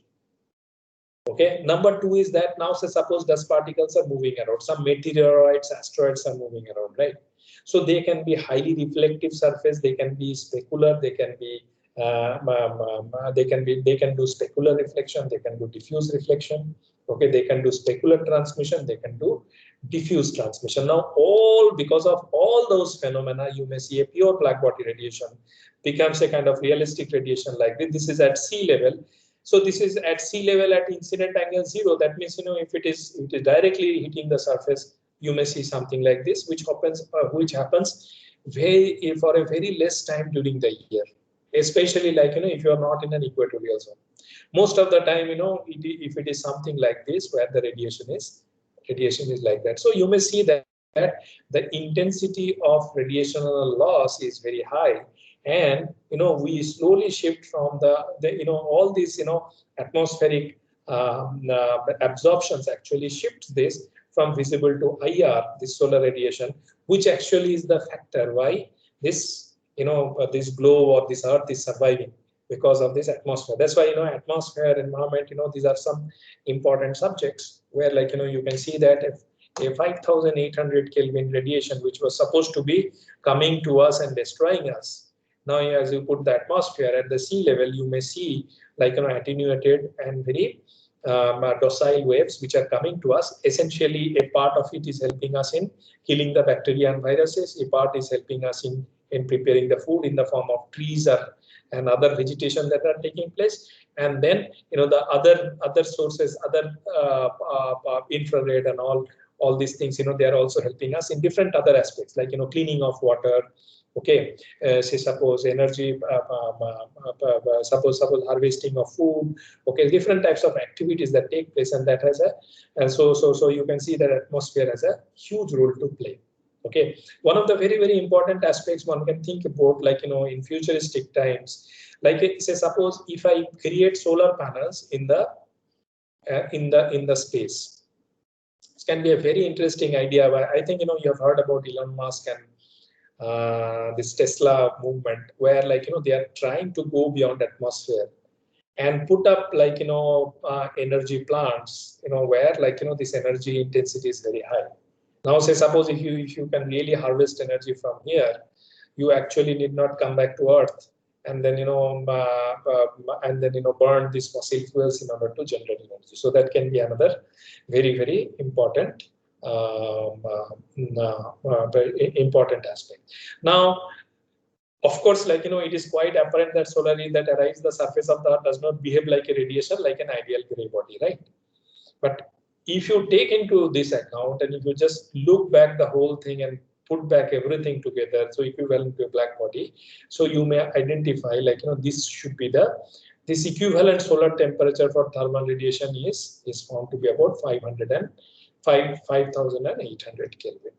Okay. Number two is that now, say, suppose dust particles are moving around, some meteoroids, asteroids are moving around, right? So they can be highly reflective surface, they can be specular, they can be they can do specular reflection, they can do diffuse reflection. Okay, they can do specular transmission, they can do diffuse transmission. Now, all because of all those phenomena, you may see a pure black body radiation becomes a kind of realistic radiation like this. This is at sea level. So this is at sea level at incident angle 0. That means, if it is directly hitting the surface, you may see something like this, which happens for a very less time during the year, especially like, if you are not in an equatorial zone. Most of the time, if it is something like this, where the radiation is like that. So you may see that the intensity of radiational loss is very high. And, we slowly shift from all these, atmospheric absorptions actually shift this from visible to IR, this solar radiation, which actually is the factor why this, this globe or this Earth is surviving, because of this atmosphere. That's why, atmosphere, environment, these are some important subjects where, like, you can see that if a 5,800 Kelvin radiation, which was supposed to be coming to us and destroying us, now as you put the atmosphere at the sea level, you may see like, attenuated and very docile waves which are coming to us. Essentially, a part of it is helping us in killing the bacteria and viruses. A part is helping us in preparing the food in the form of trees and other vegetation that are taking place. And then, the other sources, other infrared and all these things, they are also helping us in different other aspects, like, cleaning of water. Okay, say suppose energy, suppose harvesting of food. Okay, different types of activities that take place, and that has so you can see that atmosphere has a huge role to play. Okay, one of the very, very important aspects one can think about, like, in futuristic times, like, say suppose if I create solar panels in the space. This can be a very interesting idea. I think, you have heard about Elon Musk and this Tesla movement, where, like, they are trying to go beyond atmosphere and put up, like, energy plants, where, like, this energy intensity is very high. Now, say suppose if you can really harvest energy from here, you actually need not come back to Earth and then burn these fossil fuels in order to generate energy. So that can be another very, very important important aspect. Now, of course, like, it is quite apparent that solar ray that arrives the surface of the Earth does not behave like a radiation, like an ideal gray body, right? But if you take into this account and if you just look back the whole thing and put back everything together, so equivalent to a black body, so you may identify, like, this should be this equivalent solar temperature for thermal radiation is found to be about 5800 Kelvin.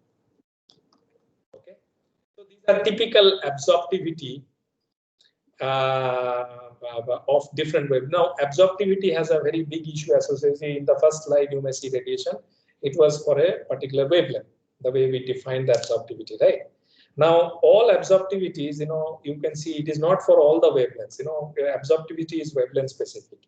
Okay, so these are typical absorptivity of different waves. Now, absorptivity has a very big issue associated. In the first slide, you may see radiation. It was for a particular wavelength, the way we define the absorptivity, right? Now, all absorptivities, you can see it is not for all the wavelengths. Absorptivity is wavelength specific.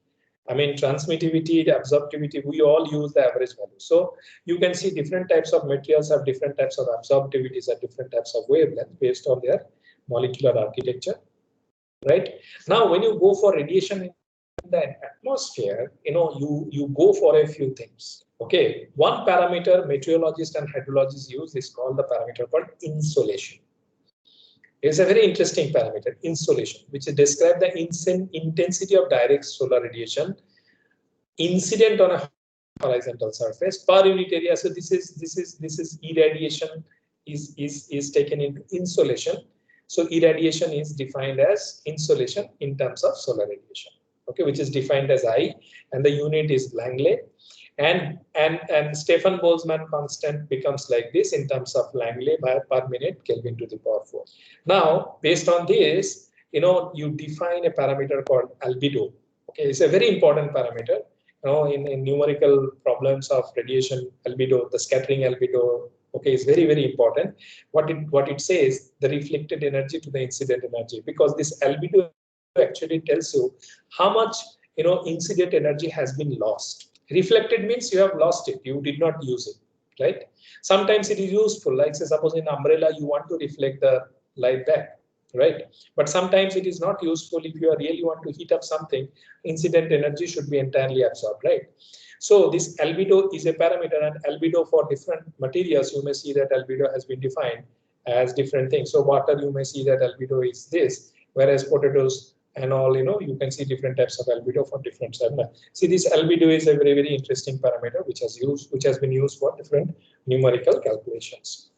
I mean, transmittivity, absorptivity, we all use the average value. So you can see different types of materials have different types of absorptivities at different types of wavelengths based on their molecular architecture. Right now, when you go for radiation in the atmosphere, you go for a few things. Okay, one parameter meteorologists and hydrologists use is called the parameter called insolation. It's a very interesting parameter, insolation, which is describe the intensity of direct solar radiation incident on a horizontal surface per unit area. So this is irradiation is taken into insolation. So irradiation is defined as insolation in terms of solar radiation, okay, which is defined as I, and the unit is Langley, and Stefan Boltzmann constant becomes like this in terms of Langley per minute Kelvin to the power 4. Now, based on this, you define a parameter called albedo. Okay, it's a very important parameter. In numerical problems of radiation, albedo, the scattering albedo, okay, is very, very important. What it says, the reflected energy to the incident energy, because this albedo actually tells you how much incident energy has been lost. Reflected means you have lost it, you did not use it, right? Sometimes it is useful, like say suppose in umbrella you want to reflect the light back, right? But sometimes it is not useful. If you really want to heat up something, incident energy should be entirely absorbed, right? So this albedo is a parameter, and albedo for different materials, you may see that albedo has been defined as different things. So water, you may see that albedo is this, whereas potatoes and all, you can see different types of albedo for different segments. See, this albedo is a very, very interesting parameter which has been used for different numerical calculations.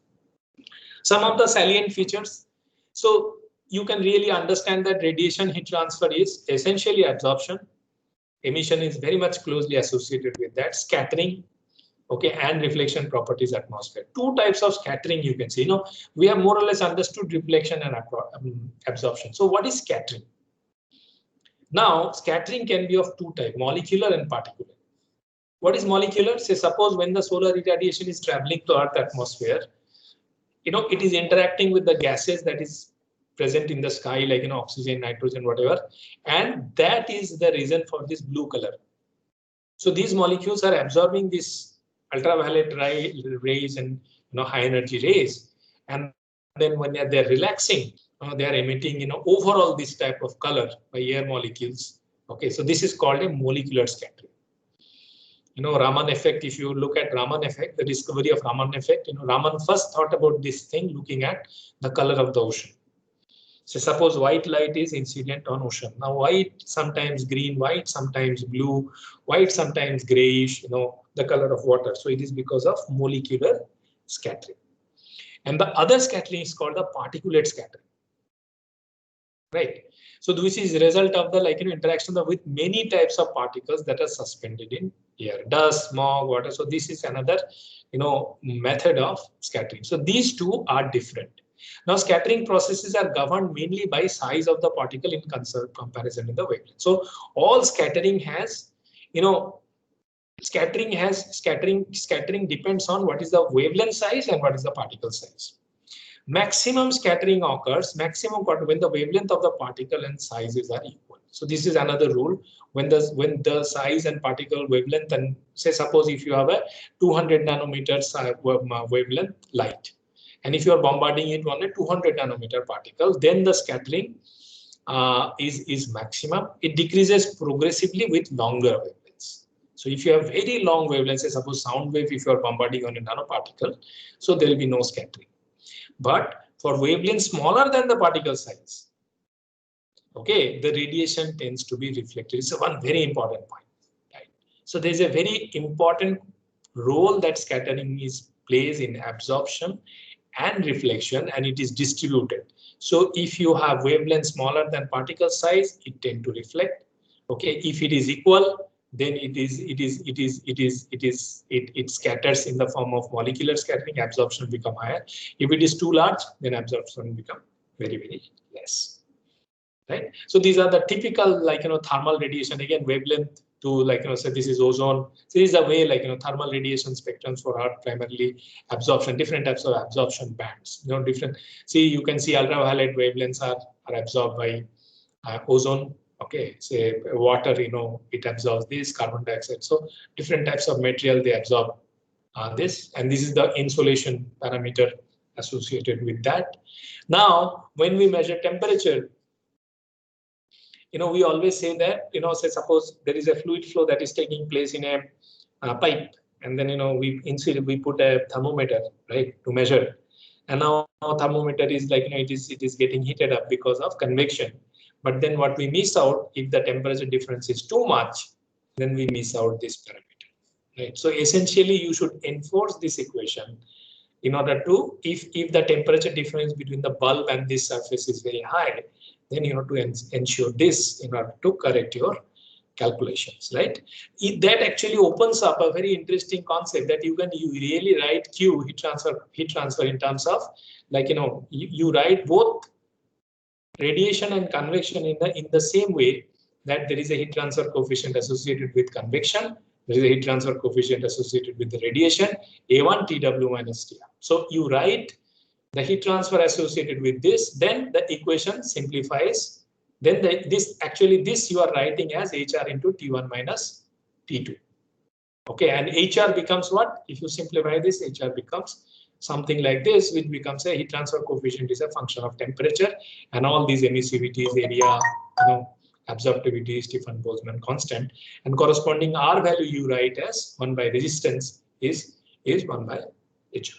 Some of the salient features. So you can really understand that radiation heat transfer is essentially absorption. Emission is very much closely associated with that. Scattering, okay, and reflection properties atmosphere. Two types of scattering you can see. We have more or less understood reflection and absorption. So what is scattering? Now, scattering can be of two types, molecular and particular. What is molecular? Say suppose when the solar irradiation is traveling to Earth atmosphere, it is interacting with the gases that is present in the sky, like oxygen, nitrogen, whatever, and that is the reason for this blue color. So these molecules are absorbing this ultraviolet rays and high energy rays, and then when they're relaxing, they are emitting overall this type of color by air molecules. Okay, so this is called a molecular scattering. Raman effect, if you look at Raman effect, the discovery of Raman effect, Raman first thought about this thing looking at the color of the ocean. So suppose white light is incident on ocean. Now white, sometimes green, white, sometimes blue, white, sometimes grayish, the color of water. So it is because of molecular scattering. And the other scattering is called the particulate scattering. Right. So this is the result of the interaction with many types of particles that are suspended in air, dust, smog, water. So this is another method of scattering. So these two are different. Now, scattering processes are governed mainly by size of the particle in comparison with the wavelength. So all scattering has, scattering depends on what is the wavelength size and what is the particle size. Maximum scattering occurs when the wavelength of the particle and sizes are equal. So this is another rule. When the size and particle wavelength, and say suppose if you have a 200 nanometers wavelength light, and if you are bombarding it on a 200 nanometer particle, then the scattering is maximum. It decreases progressively with longer wavelengths. So if you have very long wavelengths, say suppose sound wave, if you are bombarding on a nanoparticle, so there will be no scattering. But for wavelengths smaller than the particle size, okay, the radiation tends to be reflected. It's one very important point. Right? So there's a very important role that scattering plays in absorption and reflection, and it is distributed. So if you have wavelength smaller than particle size, it tends to reflect. Okay, if it is equal, then it scatters in the form of molecular scattering, absorption become higher. If it is too large, then absorption become very, very less. Right. So these are the typical, like, thermal radiation, again, wavelength to, like, say this is ozone. So this is the way, like, thermal radiation spectrums for Earth, primarily absorption, different types of absorption bands, different. See, you can see ultraviolet wavelengths are absorbed by ozone. Okay, say water, it absorbs this, carbon dioxide. So different types of material, they absorb this, and this is the insolation parameter associated with that. Now, when we measure temperature, we always say that, say suppose there is a fluid flow that is taking place in a pipe, and then, we put a thermometer, right, to measure. And now thermometer is like, it is getting heated up because of convection. But then what we miss out, if the temperature difference is too much, then we miss out this parameter, right? So essentially, you should enforce this equation in order to, if the temperature difference between the bulb and this surface is very high, then you have to ensure this in order to correct your calculations, right? That actually opens up a very interesting concept that you really write Q, heat transfer in terms of, like, you write both radiation and convection in the same way, that there is a heat transfer coefficient associated with convection, there is a heat transfer coefficient associated with the radiation, A1 TW minus TR. So you write the heat transfer associated with this, then the equation simplifies. Then this you are writing as HR into T1 minus T2. Okay, and HR becomes what? If you simplify this, HR becomes something like this, which becomes a heat transfer coefficient is a function of temperature, and all these emissivities, area, absorptivity, Stefan-Boltzmann constant, and corresponding R value you write as 1 by resistance is 1 by HR.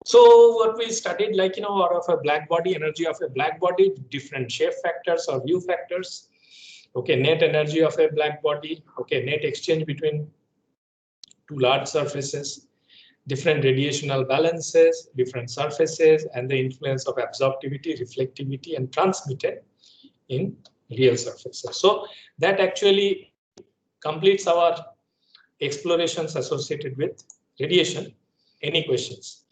So what we studied, like, out of a black body, energy of a black body, different shape factors or view factors. Okay, net energy of a black body. Okay, net exchange between two large surfaces, different radiational balances, different surfaces, and the influence of absorptivity, reflectivity, and transmittance in real surfaces. So that actually completes our explorations associated with radiation. Any questions?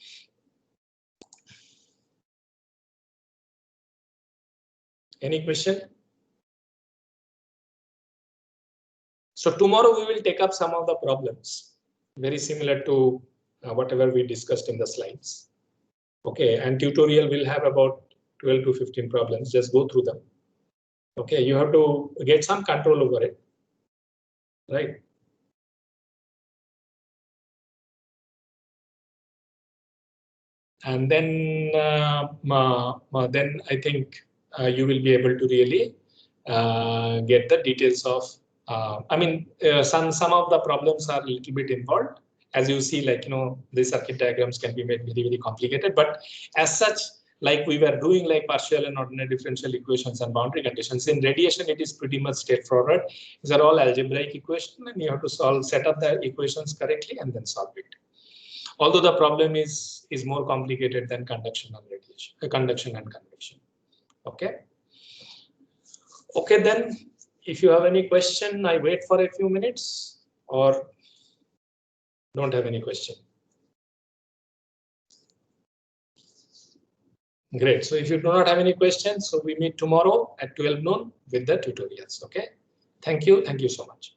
Any question? So tomorrow we will take up some of the problems, very similar to whatever we discussed in the slides. Okay, and tutorial will have about 12 to 15 problems. Just go through them. Okay, you have to get some control over it, right? And then I think you will be able to really get the details of. Some of the problems are a little bit involved. As you see, like, the circuit diagrams can be made very, very complicated. But as such, like we were doing, like partial and ordinary differential equations and boundary conditions. In radiation, it is pretty much straightforward. These are all algebraic equations, and you have to set up the equations correctly and then solve it. Although the problem is more complicated than conduction and radiation, conduction and convection. Okay. Okay, then if you have any question, I wait for a few minutes, or don't have any question. Great. So if you do not have any questions, so we meet tomorrow at 12 noon with the tutorials. Okay. Thank you. Thank you so much.